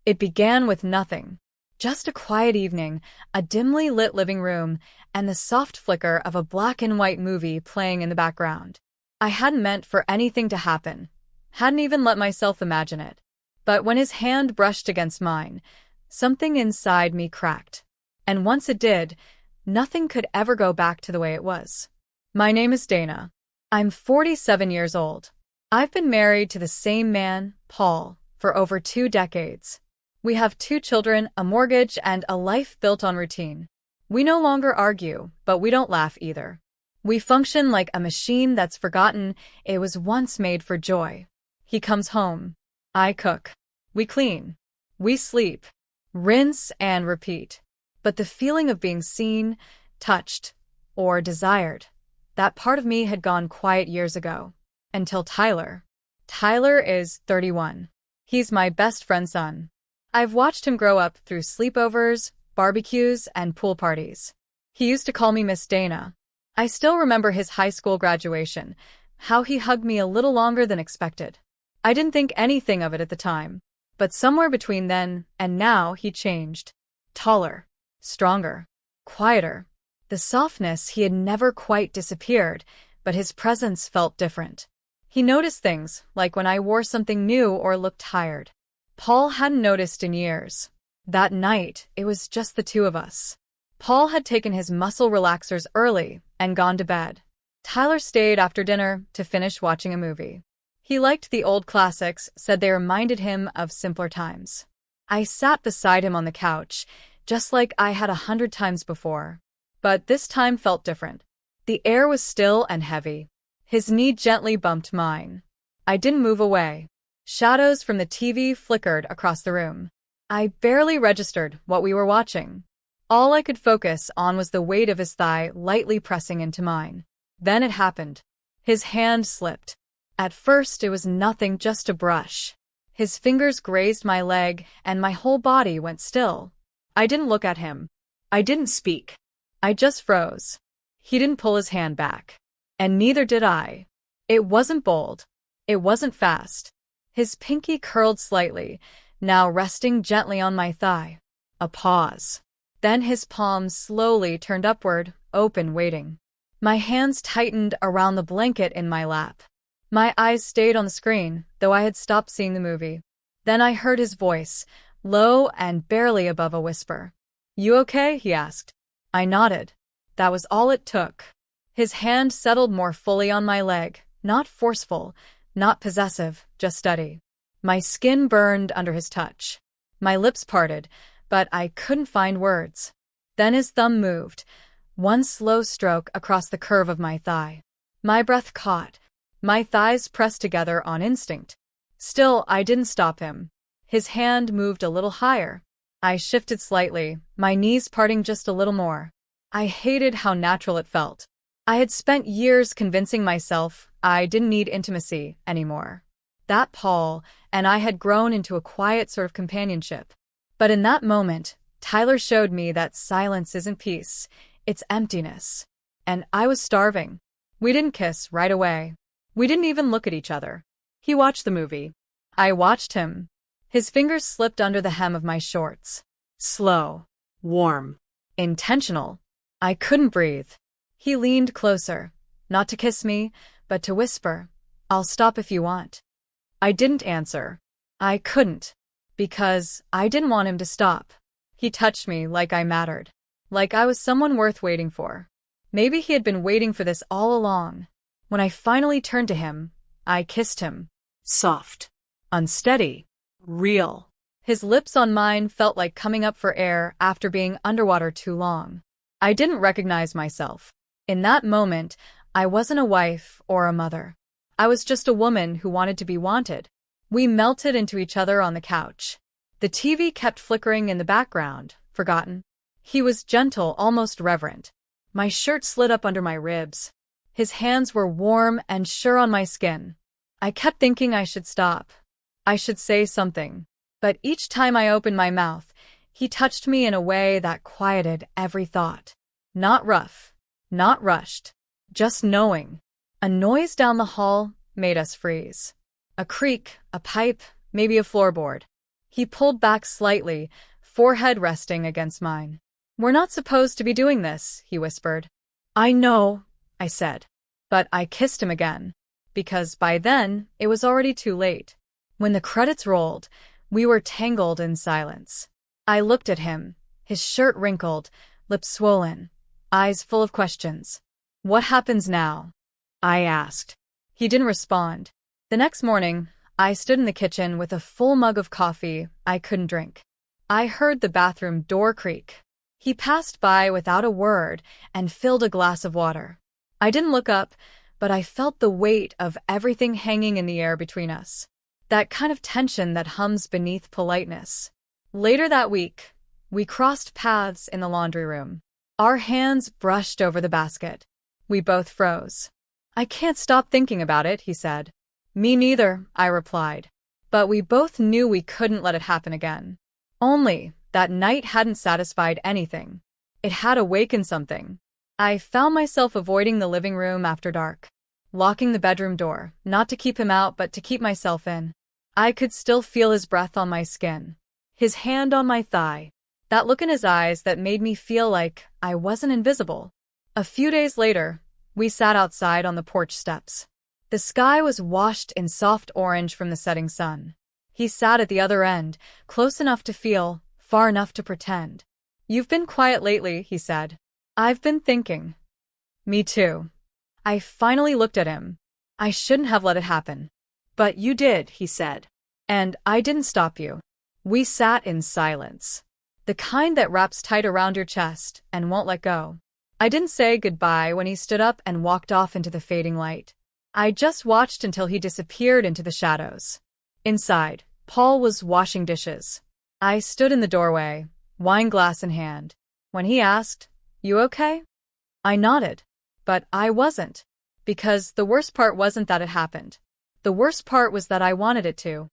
It began with nothing. Just a quiet evening, a dimly lit living room, and the soft flicker of a black and white movie playing in the background. I hadn't meant for anything to happen, hadn't even let myself imagine it. But when his hand brushed against mine, something inside me cracked. And once it did, nothing could ever go back to the way it was. My name is Dana. I'm 47 years old. I've been married to the same man, Paul, for over 2 decades. We have 2 children, a mortgage, and a life built on routine. We no longer argue, but we don't laugh either. We function like a machine that's forgotten it was once made for joy. He comes home. I cook. We clean. We sleep. Rinse and repeat. But the feeling of being seen, touched, or desired, that part of me had gone quiet years ago. Until Tyler. Tyler is 31. He's my best friend's son. I've watched him grow up through sleepovers, barbecues, and pool parties. He used to call me Miss Dana. I still remember his high school graduation, how he hugged me a little longer than expected. I didn't think anything of it at the time, but somewhere between then and now he changed. Taller, stronger, quieter. The softness he had never quite disappeared, but his presence felt different. He noticed things, like when I wore something new or looked tired. Paul hadn't noticed in years. That night, it was just the 2 of us. Paul had taken his muscle relaxers early and gone to bed. Tyler stayed after dinner to finish watching a movie. He liked the old classics, said they reminded him of simpler times. I sat beside him on the couch, just like I had 100 times before. But this time felt different. The air was still and heavy. His knee gently bumped mine. I didn't move away. Shadows from the TV flickered across the room. I barely registered what we were watching. All I could focus on was the weight of his thigh lightly pressing into mine. Then it happened. His hand slipped. At first it was nothing, just a brush. His fingers grazed my leg and my whole body went still. I didn't look at him. I didn't speak. I just froze. He didn't pull his hand back. And neither did I. It wasn't bold. It wasn't fast. His pinky curled slightly, now resting gently on my thigh. A pause. Then his palms slowly turned upward, open, waiting. My hands tightened around the blanket in my lap. My eyes stayed on the screen, though I had stopped seeing the movie. Then I heard his voice, low and barely above a whisper. "You okay?" he asked. I nodded. That was all it took. His hand settled more fully on my leg, not forceful, not possessive, just steady. My skin burned under his touch. My lips parted, but I couldn't find words. Then his thumb moved, one slow stroke across the curve of my thigh. My breath caught. My thighs pressed together on instinct. Still, I didn't stop him. His hand moved a little higher. I shifted slightly, my knees parting just a little more. I hated how natural it felt. I had spent years convincing myself I didn't need intimacy anymore. That Paul and I had grown into a quiet sort of companionship. But in that moment, Tyler showed me that silence isn't peace, it's emptiness. And I was starving. We didn't kiss right away. We didn't even look at each other. He watched the movie. I watched him. His fingers slipped under the hem of my shorts. Slow. Warm. Intentional. I couldn't breathe. He leaned closer, not to kiss me, but to whisper, "I'll stop if you want." I didn't answer. I couldn't. Because I didn't want him to stop. He touched me like I mattered. Like I was someone worth waiting for. Maybe he had been waiting for this all along. When I finally turned to him, I kissed him. Soft. Unsteady. Real. His lips on mine felt like coming up for air after being underwater too long. I didn't recognize myself. In that moment, I wasn't a wife or a mother. I was just a woman who wanted to be wanted. We melted into each other on the couch. The TV kept flickering in the background, forgotten. He was gentle, almost reverent. My shirt slid up under my ribs. His hands were warm and sure on my skin. I kept thinking I should stop. I should say something. But each time I opened my mouth, he touched me in a way that quieted every thought. Not rough. Not rushed. Just knowing. A noise down the hall made us freeze. A creak, a pipe, maybe a floorboard. He pulled back slightly, forehead resting against mine. "We're not supposed to be doing this," he whispered. "I know," I said. But I kissed him again, because by then it was already too late. When the credits rolled, we were tangled in silence. I looked at him, his shirt wrinkled, lips swollen, eyes full of questions. "What happens now?" I asked. He didn't respond. The next morning, I stood in the kitchen with a full mug of coffee I couldn't drink. I heard the bathroom door creak. He passed by without a word and filled a glass of water. I didn't look up, but I felt the weight of everything hanging in the air between us. That kind of tension that hums beneath politeness. Later that week, we crossed paths in the laundry room. Our hands brushed over the basket. We both froze. "I can't stop thinking about it," he said. "Me neither," I replied. But we both knew we couldn't let it happen again. Only, that night hadn't satisfied anything. It had awakened something. I found myself avoiding the living room after dark, locking the bedroom door, not to keep him out but to keep myself in. I could still feel his breath on my skin, his hand on my thigh, that look in his eyes that made me feel like I wasn't invisible. A few days later, we sat outside on the porch steps. The sky was washed in soft orange from the setting sun. He sat at the other end, close enough to feel, far enough to pretend. "You've been quiet lately," he said. "I've been thinking." "Me too." I finally looked at him. "I shouldn't have let it happen." "But you did," he said. "And I didn't stop you." We sat in silence. The kind that wraps tight around your chest and won't let go. I didn't say goodbye when he stood up and walked off into the fading light. I just watched until he disappeared into the shadows. Inside, Paul was washing dishes. I stood in the doorway, wine glass in hand. When he asked, "You okay?" I nodded. But I wasn't. Because the worst part wasn't that it happened. The worst part was that I wanted it to.